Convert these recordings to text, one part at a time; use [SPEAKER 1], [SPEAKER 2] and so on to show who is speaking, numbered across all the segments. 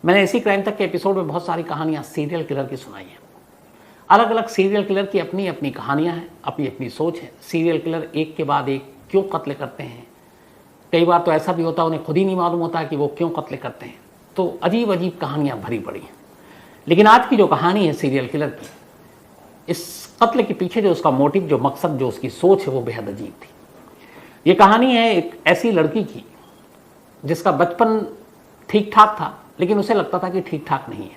[SPEAKER 1] मैंने इसी क्राइम तक के एपिसोड में बहुत सारी कहानियाँ सीरियल किलर की सुनाई हैं। अलग अलग सीरियल किलर की अपनी अपनी कहानियाँ हैं, अपनी अपनी सोच है। सीरियल किलर एक के बाद एक क्यों कत्ल करते हैं, कई बार तो ऐसा भी होता है उन्हें खुद ही नहीं मालूम होता कि वो क्यों कत्ल करते हैं। तो अजीब अजीब कहानियाँ भरी पड़ी हैं। लेकिन आज की जो कहानी है सीरियल किलर की, इस कत्ल के पीछे जो उसका मोटिव, जो मकसद, जो उसकी सोच है, वो बेहद अजीब थी। ये कहानी है एक ऐसी लड़की की जिसका बचपन ठीक ठाक था, लेकिन उसे लगता था कि ठीक ठाक नहीं है।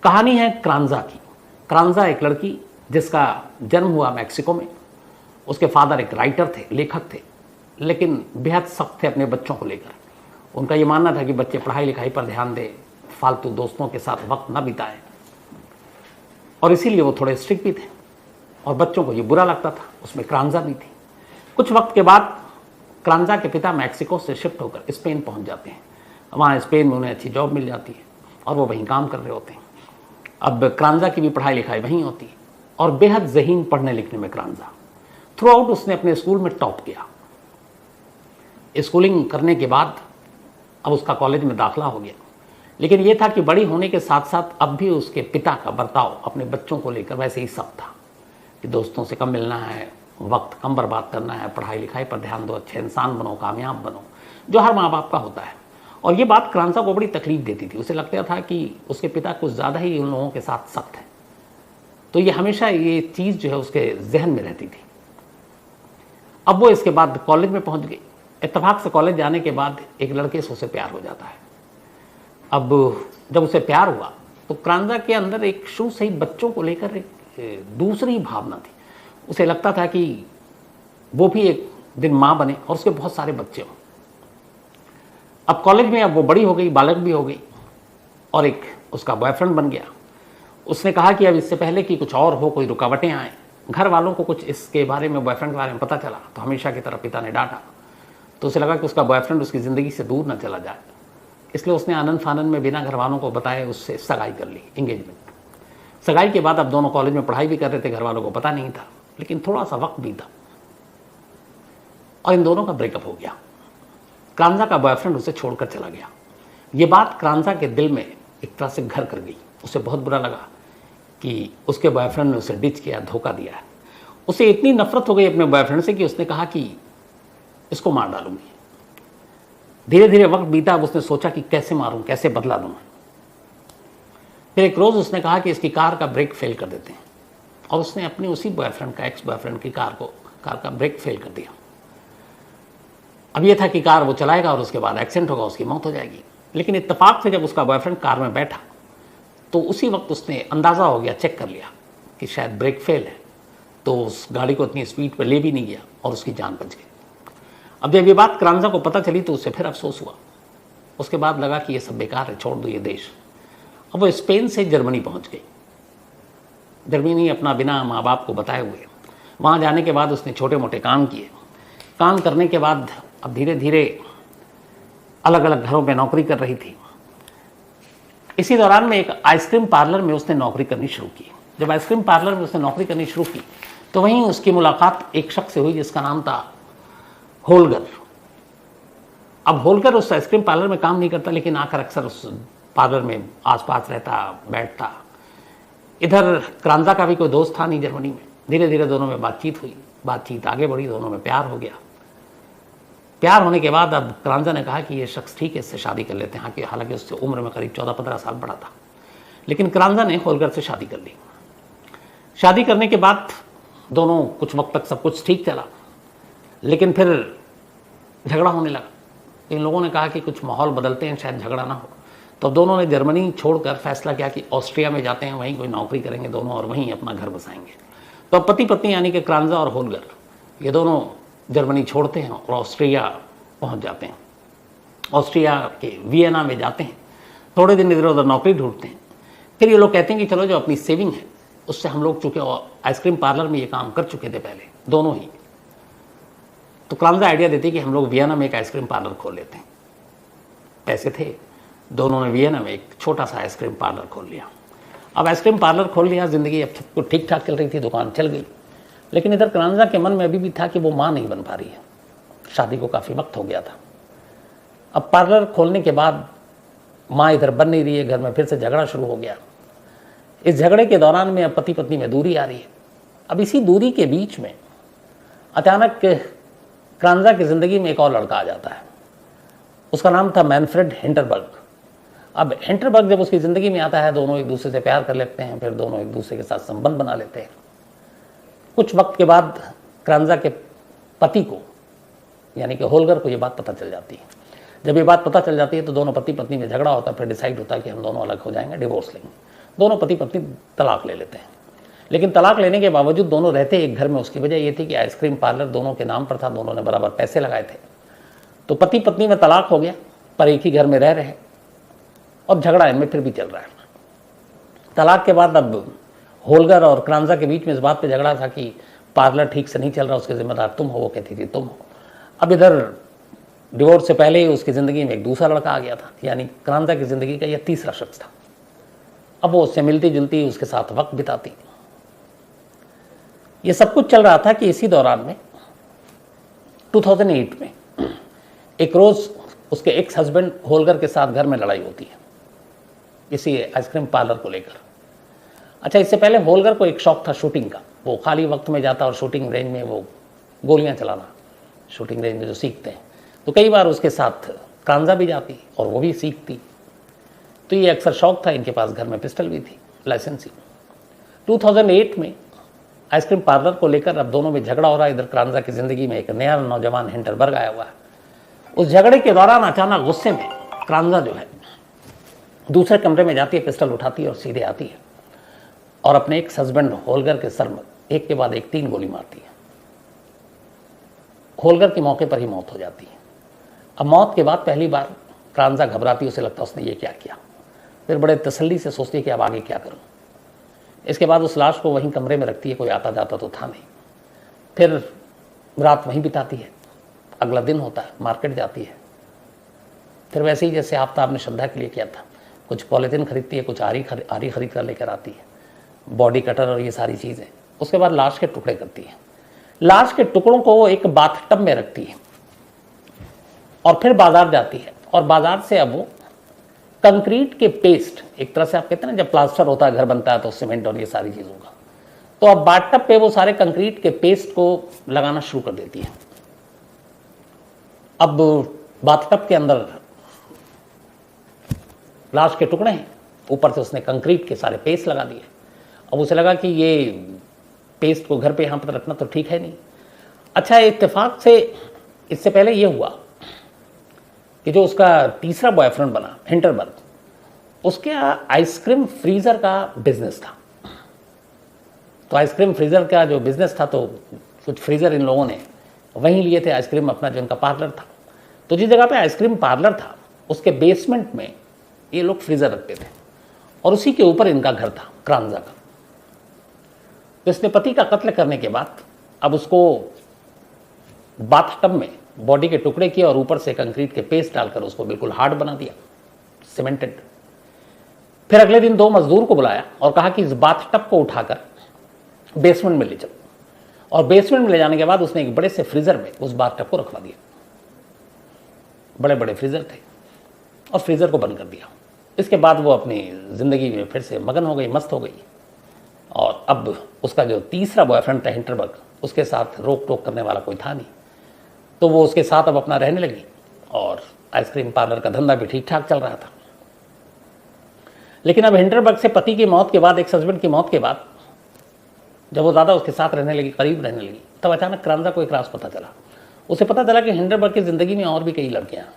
[SPEAKER 1] कहानी है क्रांजा की। क्रांजा एक लड़की जिसका जन्म हुआ मैक्सिको में। उसके फादर एक राइटर थे, लेखक थे, लेकिन बेहद सख्त थे अपने बच्चों को लेकर। उनका ये मानना था कि बच्चे पढ़ाई लिखाई पर ध्यान दें, फालतू दोस्तों के साथ वक्त न बिताएं, और इसीलिए वो थोड़े स्ट्रिक्ट भी थे और बच्चों को ये बुरा लगता था। उसमें क्रांजा भी थी। कुछ वक्त के बाद क्रांजा के पिता मैक्सिको से शिफ्ट होकर स्पेन पहुंच जाते हैं। वहाँ स्पेन में उन्हें अच्छी जॉब मिल जाती है और वो वहीं काम कर रहे होते हैं। अब क्रांजा की भी पढ़ाई लिखाई वहीं होती है और बेहद ज़हीन पढ़ने लिखने में क्रांजा। थ्रू आउट उसने अपने स्कूल में टॉप किया। स्कूलिंग करने के बाद अब उसका कॉलेज में दाखिला हो गया। लेकिन यह था कि बड़ी होने के साथ साथ अब भी उसके पिता का बर्ताव अपने बच्चों को लेकर वैसे ही सब था कि दोस्तों से कम मिलना है, वक्त कम बर्बाद करना है, पढ़ाई लिखाई पर ध्यान दो, अच्छे इंसान बनो, कामयाब बनो, जो हर माँ बाप का होता है। और ये बात क्रांजा को बड़ी तकलीफ देती थी। उसे लगता था कि उसके पिता कुछ ज़्यादा ही उन लोगों के साथ सख्त है। तो ये हमेशा ये चीज़ जो है उसके जहन में रहती थी। अब वो इसके बाद कॉलेज में पहुंच गई। इत्तेफाक से कॉलेज जाने के बाद एक लड़के से उसे प्यार हो जाता है। अब जब उसे प्यार हुआ तो क्रांजा के अंदर एक शुरू से ही बच्चों को लेकर एक दूसरी भावना थी। उसे लगता था कि वो भी एक दिन माँ बने और उसके बहुत सारे बच्चे हों। अब कॉलेज में अब वो बड़ी हो गई, बालक भी हो गई और एक उसका बॉयफ्रेंड बन गया। उसने कहा कि अब इससे पहले कि कुछ और हो, कोई रुकावटें आए, घर वालों को कुछ इसके बारे में, बॉयफ्रेंड के बारे में पता चला तो हमेशा की तरह पिता ने डांटा। तो उसे लगा कि उसका बॉयफ्रेंड उसकी ज़िंदगी से दूर न चला जाए, इसलिए उसने आनंद फानन में बिना घर वालों को बताए उससे सगाई कर ली, एंगेजमेंट। सगाई के बाद अब दोनों कॉलेज में पढ़ाई भी कर रहे थे, घर वालों को पता नहीं था। लेकिन थोड़ा सा वक्त बीता और इन दोनों का ब्रेकअप हो गया। क्रांजा का बॉयफ्रेंड उसे छोड़कर चला गया। ये बात क्रांजा के दिल में एक तरह से घर कर गई। उसे बहुत बुरा लगा कि उसके बॉयफ्रेंड ने उसे डिच किया, धोखा दिया है। उसे इतनी नफरत हो गई अपने बॉयफ्रेंड से कि उसने कहा कि इसको मार डालूंगी। धीरे धीरे वक्त बीता। अब उसने सोचा कि कैसे मारूं, कैसे बदला दूं। फिर एक रोज़ उसने कहा कि इसकी कार का ब्रेक फेल कर देते हैं, और उसने अपने उसी बॉयफ्रेंड का, एक्स बॉयफ्रेंड की कार का ब्रेक फेल कर दिया। अब यह था कि कार वो चलाएगा और उसके बाद एक्सीडेंट होगा, उसकी मौत हो जाएगी। लेकिन इत्तेफाक से जब उसका बॉयफ्रेंड कार में बैठा तो उसी वक्त उसने अंदाज़ा हो गया, चेक कर लिया कि शायद ब्रेक फेल है, तो उस गाड़ी को इतनी स्पीड पर ले भी नहीं गया और उसकी जान बच गई। अब जब ये बात क्रांजा को पता चली तो उससे फिर अफसोस हुआ। उसके बाद लगा कि ये सब बेकार है, छोड़ दो ये देश। अब वो स्पेन से जर्मनी पहुंच गई। जर्मनी अपना बिना माँ बाप को बताए हुए। वहाँ जाने के बाद उसने छोटे मोटे काम किए। काम करने के बाद अब धीरे धीरे अलग अलग घरों में नौकरी कर रही थी। इसी दौरान में एक आइसक्रीम पार्लर में उसने नौकरी करनी शुरू की। जब आइसक्रीम पार्लर में उसने नौकरी करनी शुरू की तो वहीं उसकी मुलाकात एक शख्स से हुई जिसका नाम था होलगर। अब होलगर उस आइसक्रीम पार्लर में काम नहीं करता, लेकिन आकर अक्सर उस पार्लर में आसपास रहता, बैठता। इधर क्रांजा का भी कोई दोस्त था नहीं जर्मनी में। धीरे धीरे दोनों में बातचीत हुई, बातचीत आगे बढ़ी, दोनों में प्यार हो गया। प्यार होने के बाद अब क्रांजा ने कहा कि ये शख्स ठीक है, इससे शादी कर लेते हैं। हालांकि उससे उम्र में करीब 14-15 साल बड़ा था। लेकिन क्रांजा ने होलगर से शादी कर ली। शादी करने के बाद दोनों कुछ वक्त तक सब कुछ ठीक चला, लेकिन फिर झगड़ा होने लगा। इन लोगों ने कहा कि कुछ माहौल बदलते हैं, शायद झगड़ा ना हो। तो दोनों ने जर्मनी छोड़कर फैसला किया कि ऑस्ट्रिया में जाते हैं, वहीं कोई नौकरी करेंगे दोनों और वहीं अपना घर बसाएंगे। तो पति पत्नी यानी कि क्रांजा और होलगर ये दोनों जर्मनी छोड़ते हैं और ऑस्ट्रिया पहुंच जाते हैं। ऑस्ट्रिया के वियना में जाते हैं, थोड़े दिन इधर उधर नौकरी ढूंढते हैं। फिर ये लोग कहते हैं कि चलो जो अपनी सेविंग है उससे हम लोग, चूँकि आइसक्रीम पार्लर में ये काम कर चुके थे पहले दोनों ही, तो क्रांजा आइडिया देती कि हम लोग वियना में एक आइसक्रीम पार्लर खोल लेते हैं। पैसे थे, दोनों ने वियना में एक छोटा सा आइसक्रीम पार्लर खोल लिया। अब आइसक्रीम पार्लर खोल लिया, ज़िंदगी अब सबको ठीक ठाक चल रही थी, दुकान चल गई। लेकिन इधर क्रांजा के मन में अभी भी था कि वो माँ नहीं बन पा रही है। शादी को काफ़ी वक्त हो गया था। अब पार्लर खोलने के बाद माँ इधर बन नहीं रही है, घर में फिर से झगड़ा शुरू हो गया। इस झगड़े के दौरान में अब पति पत्नी में दूरी आ रही है। अब इसी दूरी के बीच में अचानक क्रांजा की ज़िंदगी में एक और लड़का आ जाता है। उसका नाम था मैनफ्रेड हिंटरबर्ग। अब हिंटरबर्ग जब उसकी ज़िंदगी में आता है, दोनों एक दूसरे से प्यार कर लेते हैं, फिर दोनों एक दूसरे के साथ संबंध बना लेते हैं। कुछ वक्त के बाद क्रांजा के पति को, यानी कि होलगर को, ये बात पता चल जाती है। जब ये बात पता चल जाती है तो दोनों पति पत्नी में झगड़ा होता है। फिर डिसाइड होता है कि हम दोनों अलग हो जाएंगे, डिवोर्स लेंगे। दोनों पति पत्नी तलाक ले लेते हैं। लेकिन तलाक लेने के बावजूद दोनों रहते एक घर में। उसकी वजह ये थी कि आइसक्रीम पार्लर दोनों के नाम पर था, दोनों ने बराबर पैसे लगाए थे। तो पति पत्नी में तलाक हो गया, पर एक ही घर में रह रहे और झगड़ा इनमें फिर भी चल रहा है। तलाक के बाद अब होलगर और क्रांजा के बीच में इस बात पे झगड़ा था कि पार्लर ठीक से नहीं चल रहा, उसके जिम्मेदार तुम हो। वो कहती थी तुम हो। अब इधर डिवोर्स से पहले ही उसकी ज़िंदगी में एक दूसरा लड़का आ गया था, यानी क्रांजा की ज़िंदगी का यह तीसरा शख्स था। अब वो उससे मिलती जुलती, उसके साथ वक्त बिताती। ये सब कुछ चल रहा था कि इसी दौरान में 2008 में एक रोज़ उसके एक्स हस्बैंड होलगर के साथ घर में लड़ाई होती है, इसी आइसक्रीम पार्लर को लेकर। अच्छा, इससे पहले होलगर को एक शौक था शूटिंग का। वो खाली वक्त में जाता और शूटिंग रेंज में वो गोलियां चलाना, शूटिंग रेंज में जो सीखते हैं, तो कई बार उसके साथ क्रांजा भी जाती और वो भी सीखती। तो ये अक्सर शौक था। इनके पास घर में पिस्टल भी थी, लाइसेंसी। 2008 में आइसक्रीम पार्लर को लेकर अब दोनों में झगड़ा हो रहा है। इधर क्रांजा की ज़िंदगी में एक नया नौजवान हिंटरबर्ग आया हुआ है। उस झगड़े के दौरान अचानक गुस्से में क्रांजा जो है दूसरे कमरे में जाती है, पिस्टल उठाती है और सीधे आती है और अपने एक हस्बैंड होलगर के सर में एक के बाद एक 3 गोली मारती है। होलगर की मौके पर ही मौत हो जाती है। अब मौत के बाद पहली बार क्रांजा घबराती है, उसे लगता है उसने ये क्या किया। फिर बड़े तसल्ली से सोचती है कि अब आगे क्या करूं। इसके बाद उस लाश को वहीं कमरे में रखती है, कोई आता जाता तो था नहीं। फिर रात वहीं बिताती है। अगला दिन होता है, मार्केट जाती है। फिर वैसे ही जैसे आफ्ताब ने श्रद्धा के लिए किया था, कुछ पॉलीथिन खरीदती है, कुछ आरी खरीद कर लेकर आती है, बॉडी कटर और ये सारी चीज़ें। उसके बाद लाश के टुकड़े करती है। लाश के टुकड़ों को वो एक बाथटब में रखती है और फिर बाजार जाती है। और बाजार से अब वो कंक्रीट के पेस्ट, एक तरह से आप कहते हैं ना जब प्लास्टर होता है, घर बनता है तो सीमेंट और ये सारी चीज़ों का, तो अब बाथटब पे वो सारे कंक्रीट के पेस्ट को लगाना शुरू कर देती है। अब बाथटब के अंदर लाश के टुकड़े हैं, ऊपर से उसने कंक्रीट के सारे पेस्ट लगा दिए। अब उसे लगा कि ये पेस्ट को घर पे यहाँ पर रखना तो ठीक है नहीं। अच्छा, इत्तेफाक से इससे पहले ये हुआ कि जो उसका तीसरा बॉयफ्रेंड बना हिंटरबर्ग, उसके आइसक्रीम फ्रीज़र का बिजनेस था। तो आइसक्रीम फ्रीज़र का जो बिजनेस था, तो कुछ फ्रीज़र इन लोगों ने वहीं लिए थे, आइसक्रीम अपना जो इनका पार्लर था। तो जिस जगह पे आइसक्रीम पार्लर था उसके बेसमेंट में ये लोग फ्रीज़र रखते थे और उसी के ऊपर इनका घर था क्रांजा का। तो इसने पति का कत्ल करने के बाद अब उसको बाथटब में बॉडी के टुकड़े किए और ऊपर से कंक्रीट के पेस्ट डालकर उसको बिल्कुल हार्ड बना दिया, सीमेंटेड। फिर अगले दिन 2 मजदूर को बुलाया और कहा कि इस बाथटब को उठाकर बेसमेंट में ले जाओ। और बेसमेंट में ले जाने के बाद उसने एक बड़े से फ्रीजर में उस बाथटब को रखवा दिया। बड़े बड़े फ्रीजर थे और फ्रीजर को बंद कर दिया। इसके बाद वो अपनी ज़िंदगी में फिर से मगन हो गई, मस्त हो गई। और अब उसका जो तीसरा बॉयफ्रेंड था हिंटरबर्ग, उसके साथ रोक टोक करने वाला कोई था नहीं। तो वो उसके साथ अब अपना रहने लगी और आइसक्रीम पार्लर का धंधा भी ठीक ठाक चल रहा था। लेकिन अब हिंटरबर्ग से पति की मौत के बाद, एक्स हस्बैंड की मौत के बाद, जब वो ज़्यादा उसके साथ रहने लगी, करीब रहने लगी, तब अचानक क्रांजा को एक राज पता चला। उसे पता चला कि हिंटरबर्ग की ज़िंदगी में और भी कई लड़कियाँ हैं।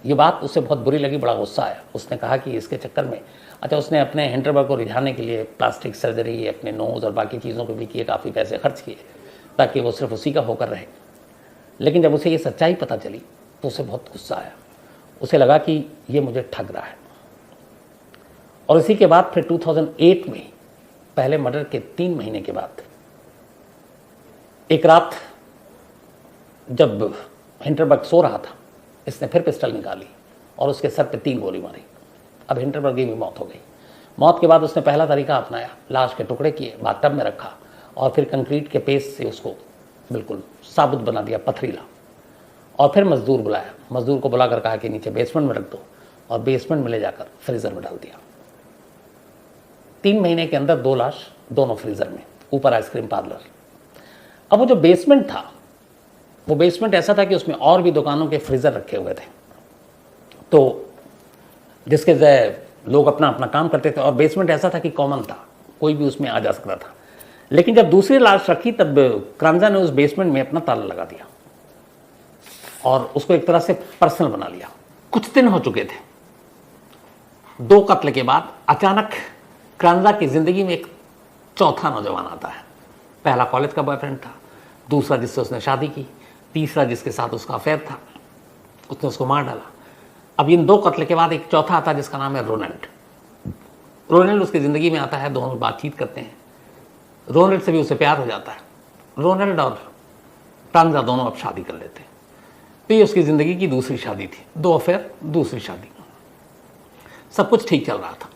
[SPEAKER 1] ये बात उसे बहुत बुरी लगी, बड़ा गुस्सा आया। उसने कहा कि इसके चक्कर में, अच्छा, उसने अपने हिंटरबर्ग को रिझाने के लिए प्लास्टिक सर्जरी, अपने नोज़ और बाकी चीज़ों पर भी किए, काफ़ी पैसे खर्च किए ताकि वो सिर्फ उसी का होकर रहे। लेकिन जब उसे ये सच्चाई पता चली तो उसे बहुत गुस्सा आया। उसे लगा कि ये मुझे ठग रहा है। और इसी के बाद फिर 2008 में, पहले मर्डर के 3 महीने के बाद, एक रात जब हिंटरबर्ग सो रहा था, इसने फिर पिस्टल निकाली और उसके सर पे 3 गोली मारी। अब हिंटरबर्ग की भी मौत हो गई। मौत के बाद उसने पहला तरीका अपनाया, लाश के टुकड़े किए, बाथटब में रखा और फिर कंक्रीट के पेस्ट से उसको बिल्कुल साबुत बना दिया, पथरीला। और फिर मजदूर बुलाया। मजदूर को बुलाकर कहा कि नीचे बेसमेंट में रख दो। और बेसमेंट में ले जाकर फ्रीज़र में डाल दिया। 3 महीने के अंदर 2 लाश दोनों फ्रीज़र में, ऊपर आइसक्रीम पार्लर। अब वो जो बेसमेंट था, वो बेसमेंट ऐसा था कि उसमें और भी दुकानों के फ्रीज़र रखे हुए थे, तो जिसके जरिए लोग अपना अपना काम करते थे। और बेसमेंट ऐसा था कि कॉमन था, कोई भी उसमें आ जा सकता था। लेकिन जब दूसरी लाश रखी तब क्रांजा ने उस बेसमेंट में अपना ताला लगा दिया और उसको एक तरह से पर्सनल बना लिया। कुछ दिन हो चुके थे, 2 कत्ल के बाद अचानक क्रांजा की जिंदगी में एक चौथा नौजवान आता है। पहला कॉलेज का बॉयफ्रेंड था, दूसरा जिससे उसने शादी की, तीसरा जिसके साथ उसका अफेयर था, उसने उसको मार डाला। अब इन 2 कत्ल के बाद एक चौथा आता है जिसका नाम है रोनाल्ड। रोनाल्ड उसकी ज़िंदगी में आता है, दोनों बातचीत करते हैं। रोनाल्ड से भी उसे प्यार हो जाता है। रोनाल्ड और क्रांजा दोनों अब शादी कर लेते हैं। तो ये उसकी ज़िंदगी की दूसरी शादी थी, 2 अफेयर, दूसरी शादी। सब कुछ ठीक चल रहा था।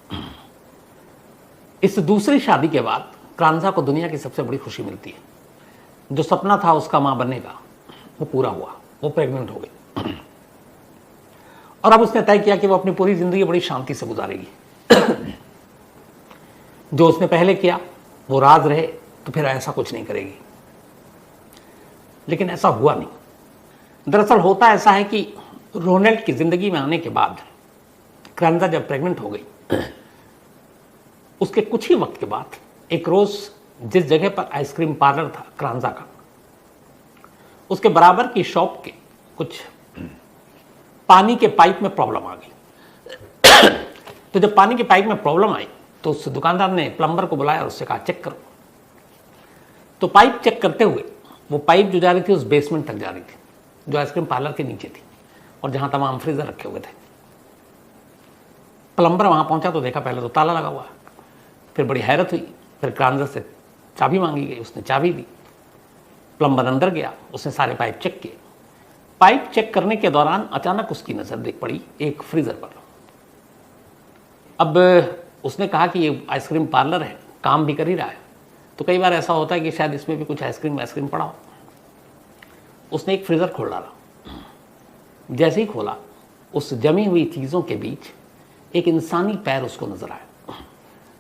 [SPEAKER 1] इस दूसरी शादी के बाद क्रांजा को दुनिया की सबसे बड़ी खुशी मिलती है। जो सपना था उसका मां बनने का, वो पूरा हुआ, वो प्रेग्नेंट हो गई। और अब उसने तय किया कि वो अपनी पूरी जिंदगी बड़ी शांति से गुजारेगी। जो उसने पहले किया वो राज रहे, तो फिर ऐसा कुछ नहीं करेगी। लेकिन ऐसा हुआ नहीं। दरअसल होता ऐसा है कि रोनाल्ड की जिंदगी में आने के बाद क्रांजा जब प्रेग्नेंट हो गई, उसके कुछ ही वक्त के बाद एक रोज जिस जगह पर आइसक्रीम पार्लर था क्रांजा का, उसके बराबर की शॉप के कुछ पानी के पाइप में प्रॉब्लम आ गई। तो जब पानी के पाइप में प्रॉब्लम आई तो उस दुकानदार ने प्लम्बर को बुलाया और उससे कहा चेक करो। तो पाइप चेक करते हुए वो पाइप जो जा रही थी उस बेसमेंट तक जा रही थी, जो आइसक्रीम पार्लर के नीचे थी और जहां तमाम फ्रीजर रखे हुए थे। प्लम्बर वहां पहुंचा तो देखा पहले तो ताला लगा हुआ, फिर बड़ी हैरत हुई। फिर क्रांजा से चाबी मांगी गई, उसने चाबी दी। प्लम्बर अंदर गया, उसने सारे पाइप चेक किए। पाइप चेक करने के दौरान अचानक उसकी नजर देख पड़ी एक फ्रीजर पर। अब उसने कहा कि ये आइसक्रीम पार्लर है, काम भी कर ही रहा है, तो कई बार ऐसा होता है कि शायद इसमें भी कुछ आइसक्रीम पड़ा हो। उसने एक फ्रीजर खोल डाला। जैसे ही खोला, उस जमी हुई चीज़ों के बीच एक इंसानी पैर उसको नजर आया।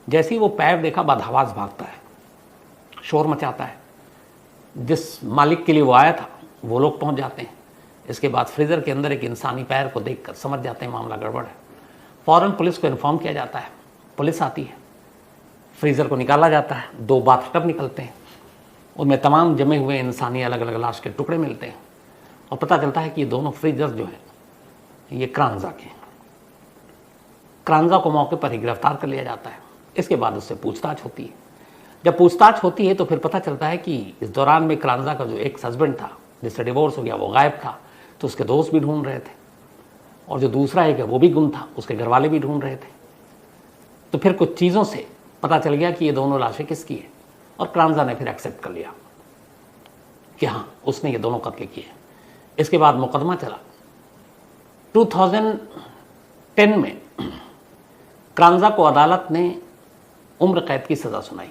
[SPEAKER 1] जैसे ही वो पैर देखा, बदहवास भागता है, शोर मचाता है। जिस मालिक के लिए वो आया था वो लोग पहुंच जाते हैं। इसके बाद फ्रीजर के अंदर एक इंसानी पैर को देखकर समझ जाते हैं मामला गड़बड़ है। फौरन पुलिस को इन्फॉर्म किया जाता है। पुलिस आती है, फ्रीजर को निकाला जाता है। 2 बाथटब निकलते हैं, उनमें तमाम जमे हुए इंसानी अलग अलग लाश के टुकड़े मिलते हैं और पता चलता है कि ये दोनों फ्रीजर जो हैं ये क्रांजा के हैं। क्रांजा को मौके पर ही गिरफ्तार कर लिया जाता है। इसके बाद उससे पूछताछ होती है। जब पूछताछ होती है तो फिर पता चलता है कि इस दौरान में क्रांजा का जो एक्स हस्बैंड था जिससे डिवोर्स हो गया वो गायब था, तो उसके दोस्त भी ढूंढ रहे थे, और जो दूसरा एक है वो भी गुम था, उसके घर वाले भी ढूंढ रहे थे। तो फिर कुछ चीज़ों से पता चल गया कि ये दोनों लाशें किसकी है, और क्रांजा ने फिर एक्सेप्ट कर लिया कि हाँ उसने ये दोनों कत्ल किए। इसके बाद मुकदमा चला। 2010 में क्रांजा को अदालत ने उम्र कैद की सज़ा सुनाई।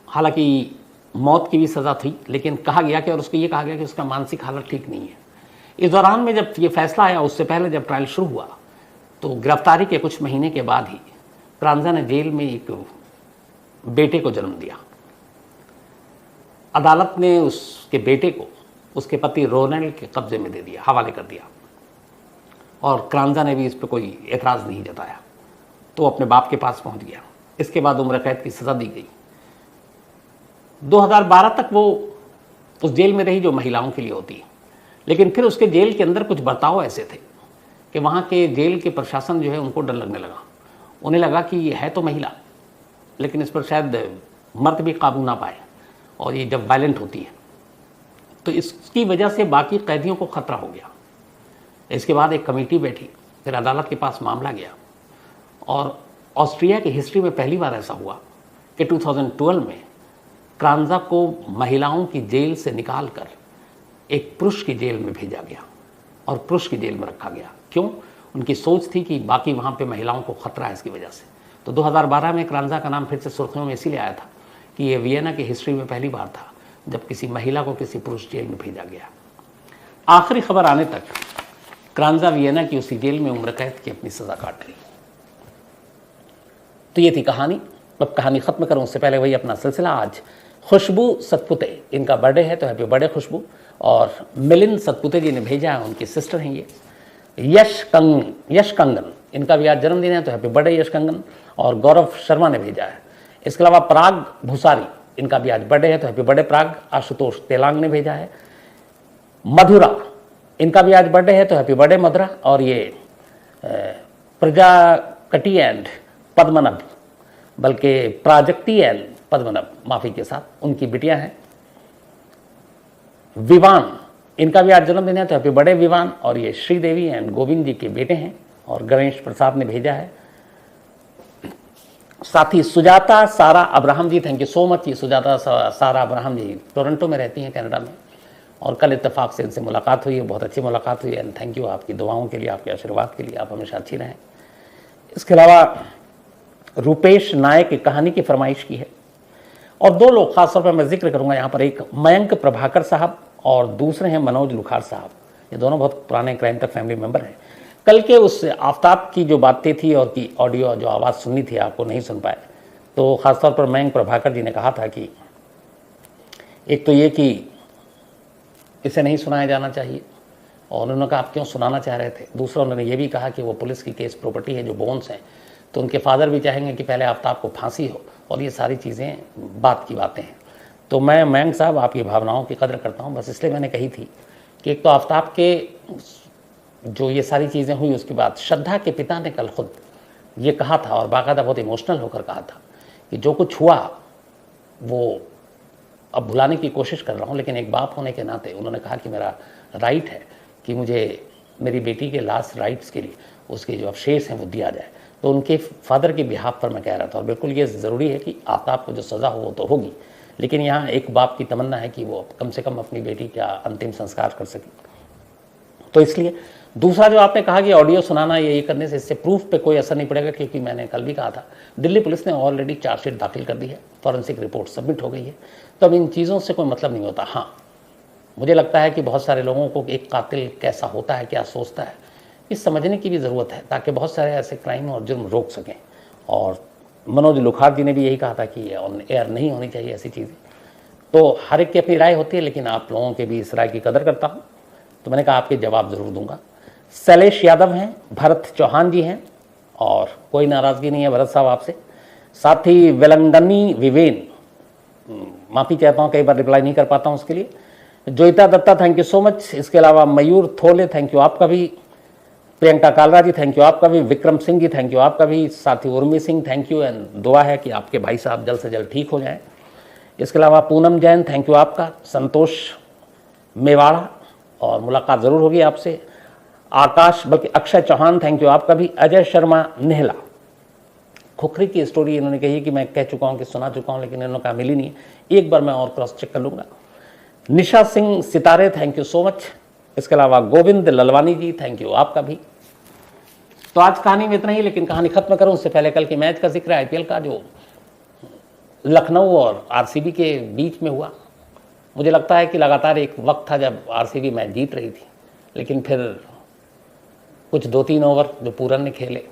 [SPEAKER 1] हालांकि मौत की भी सज़ा थी, लेकिन कहा गया कि, और उसको ये कहा गया कि उसका मानसिक हालत ठीक नहीं है। इस दौरान में जब ये फैसला आया, उससे पहले जब ट्रायल शुरू हुआ, तो गिरफ्तारी के कुछ महीने के बाद ही क्रांजा ने जेल में एक बेटे को जन्म दिया। अदालत ने उसके बेटे को उसके पति रोनाल्ड के कब्जे में दे दिया, हवाले कर दिया, और क्रांजा ने भी इस पर कोई एतराज़ नहीं जताया, तो अपने बाप के पास पहुंच गया। इसके बाद उम्र कैद की सज़ा दी गई। 2012 तक वो उस जेल में रही जो महिलाओं के लिए होती है, लेकिन फिर उसके जेल के अंदर कुछ बर्ताव ऐसे थे कि वहाँ के जेल के प्रशासन जो है उनको डर लगने लगा। उन्हें लगा कि ये है तो महिला, लेकिन इस पर शायद मर्द भी काबू ना पाए, और ये जब वायलेंट होती है, तो इसकी वजह से बाकी कैदियों को खतरा हो गया। इसके बाद एक कमेटी बैठी, फिर अदालत के पास मामला गया, और ऑस्ट्रिया की हिस्ट्री में पहली बार ऐसा हुआ कि 2012 में क्रांजा को महिलाओं की जेल से निकालकर एक पुरुष की जेल में भेजा गया और पुरुष की जेल में रखा गया। क्यों? उनकी सोच थी कि बाकी वहाँ पे महिलाओं को खतरा है इसकी वजह से। तो 2012 में क्रांजा का नाम फिर से सुर्खियों में इसीलिए आया था कि ये वियना की हिस्ट्री में पहली बार था जब किसी महिला को किसी पुरुष जेल में भेजा गया। आखिरी खबर आने तक क्रांजा वियना की उसी जेल में उम्र कैद की अपनी सज़ा काट ली। तो ये थी कहानी। अब कहानी ख़त्म करूँ उससे पहले वही अपना सिलसिला। आज खुशबू सतपुते, इनका बर्थडे है, तो हैप्पी बर्थडे खुशबू। और मिलिंद सतपुते जी ने भेजा है, उनकी सिस्टर हैं ये। यश कंगन, इनका भी आज जन्मदिन है, तो हैप्पी बर्थडे यश कंगन। और गौरव शर्मा ने भेजा है। इसके अलावा पराग भूसारी, इनका भी आज बर्थडे है, तो हैप्पी बर्थडे पराग। आशुतोष तेलांग ने भेजा है। मधुरा, इनका भी आज बर्थडे है, तो हैप्पी बर्थडे मधुरा। और ये प्रजाकटी एंड पद्मनभ, बल्कि प्राजक्ति एंड पद्मनभ, माफ़ी के साथ, उनकी बिटियां हैं। विवान, इनका भी आज जन्मदिन है, तो हैप्पी बर्थडे विवान। और ये श्रीदेवी एंड गोविंद जी के बेटे हैं। और गणेश प्रसाद ने भेजा है। साथ ही Sujata Sara Abraham ji, thank you so much. ये सुजाता सारा अब्राहम जी टोरंटो में रहती हैं, कनाडा में। और कल इत्तेफाक से इनसे मुलाकात हुई है, बहुत अच्छी मुलाकात हुई है। एंड थैंक यू आपकी दुआओं के लिए, आपके आशीर्वाद के लिए, आप हमेशा अच्छी रहें। इसके अलावा रूपेश नायक की कहानी की फरमाइश की है। और दो लोग खासतौर पर मैं जिक्र करूंगा यहाँ पर, एक मयंक प्रभाकर साहब और दूसरे हैं मनोज लुखार साहब। ये दोनों बहुत पुराने क्राइम तक फैमिली मेंबर हैं। कल के उस आफ्ताब की जो बातें थी और की ऑडियो जो आवाज़ सुननी थी, आपको नहीं सुन पाए, तो ख़ासतौर पर मयंक प्रभाकर जी ने कहा था कि एक तो ये कि इसे नहीं सुनाया जाना चाहिए, और उन्होंने कहा आप क्यों सुनाना चाह रहे थे। दूसरा उन्होंने ये भी कहा कि वो पुलिस की केस प्रॉपर्टी है, जो बोन्स हैं, तो उनके फादर भी चाहेंगे कि पहले आफ्ताब को फांसी हो, और ये सारी चीज़ें बात की बातें हैं। तो मैं मयंक साहब आपकी भावनाओं की कदर करता हूँ, बस इसलिए मैंने कही थी कि एक तो आफ्ताब के जो ये सारी चीज़ें हुई, उसके बाद श्रद्धा के पिता ने कल खुद ये कहा था, और बाकायदा बहुत इमोशनल होकर कहा था कि जो कुछ हुआ वो अब भुलाने की कोशिश कर रहा हूँ, लेकिन एक बाप होने के नाते उन्होंने कहा कि मेरा राइट है कि मुझे मेरी बेटी के लास्ट राइट्स के लिए उसके जो अवशेष हैं वो दिया जाए। तो उनके फादर के बिहाफ पर मैं कह रहा था, और बिल्कुल ये ज़रूरी है कि आफ्ताब को जो सज़ा हो वो तो होगी, लेकिन यहाँ एक बाप की तमन्ना है कि वो कम से कम अपनी बेटी का अंतिम संस्कार कर सके। तो इसलिए दूसरा जो आपने कहा कि ऑडियो सुनाना ये करने से इससे प्रूफ पे कोई असर नहीं पड़ेगा, क्योंकि मैंने कल भी कहा था दिल्ली पुलिस ने ऑलरेडी चार्जशीट दाखिल कर दी है, फॉरेंसिक रिपोर्ट सबमिट हो गई है, तो अब इन चीज़ों से कोई मतलब नहीं होता। हाँ, मुझे लगता है कि बहुत सारे लोगों को एक कातिल कैसा होता है, क्या सोचता है, इस समझने की भी ज़रूरत है, ताकि बहुत सारे ऐसे क्राइम और जुर्म रोक सकें। और मनोज लुखार जी ने भी यही कहा था कि ऑन एयर नहीं होनी चाहिए ऐसी चीज़ें। तो हर एक की अपनी राय होती है, लेकिन आप लोगों के भी इस राय की कदर करता हूँ, तो मैंने कहा आपके जवाब ज़रूर दूंगा। शैलेश यादव हैं, भरत चौहान जी हैं, और कोई नाराज़गी नहीं है भरत साहब आपसे। साथ ही वेलंगनी विवेन, माफ़ी चाहता हूँ कई बार रिप्लाई नहीं कर पाता हूँ उसके लिए। Joita Dutta, thank you so much. इसके अलावा मयूर थोले, थैंक यू आपका भी। प्रियंका कालरा जी, थैंक यू आपका भी। विक्रम सिंह जी, थैंक यू आपका भी। साथ ही Urmi Singh, thank you, and दुआ है कि आपके भाई साहब जल्द से जल्द ठीक हो जाएं। इसके अलावा पूनम जैन, थैंक यू आपका। संतोष मेवाड़ा, और मुलाकात ज़रूर होगी आपसे। आकाश, बल्कि अक्षय चौहान, थैंक यू आपका भी। अजय शर्मा नेहला, खुखरी की स्टोरी इन्होंने कही कि मैं कह चुका हूँ कि सुना चुका हूँ, लेकिन इन्होंने कहा मिली नहीं, एक बार मैं और क्रॉस चेक कर लूँगा। निशा सिंह सितारे, थैंक यू सो मच। इसके अलावा गोविंद ललवानी जी, थैंक यू आपका भी। तो आज कहानी में इतना ही, लेकिन कहानी खत्म करूँ उससे पहले कल के मैच का जिक्र, आईपीएल का, जो लखनऊ और आरसीबी के बीच में हुआ। मुझे लगता है कि लगातार एक वक्त था जब आरसीबी मैच जीत रही थी, लेकिन फिर कुछ 2-3 ओवर जो पूरन ने खेले,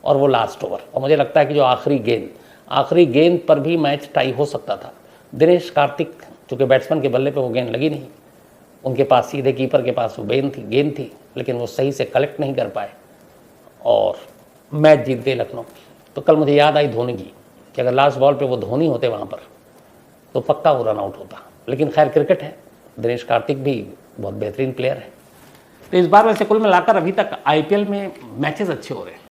[SPEAKER 1] और वो लास्ट ओवर, और मुझे लगता है कि जो आखिरी गेंद पर भी मैच टाई हो सकता था। दिनेश कार्तिक, चूँकि बैट्समैन के बल्ले पे वो गेंद लगी नहीं, उनके पास सीधे कीपर के पास वो गेंद थी, लेकिन वो सही से कलेक्ट नहीं कर पाए और मैच जीत गए लखनऊ। तो कल मुझे याद आई धोनी की, कि अगर लास्ट बॉल पे वो धोनी होते वहाँ पर तो पक्का वो रन आउट होता। लेकिन खैर क्रिकेट है, दिनेश कार्तिक भी बहुत बेहतरीन प्लेयर है। तो इस बार वैसे कुल मिलाकर अभी तक आईपीएल में मैचेस अच्छे हो रहे हैं।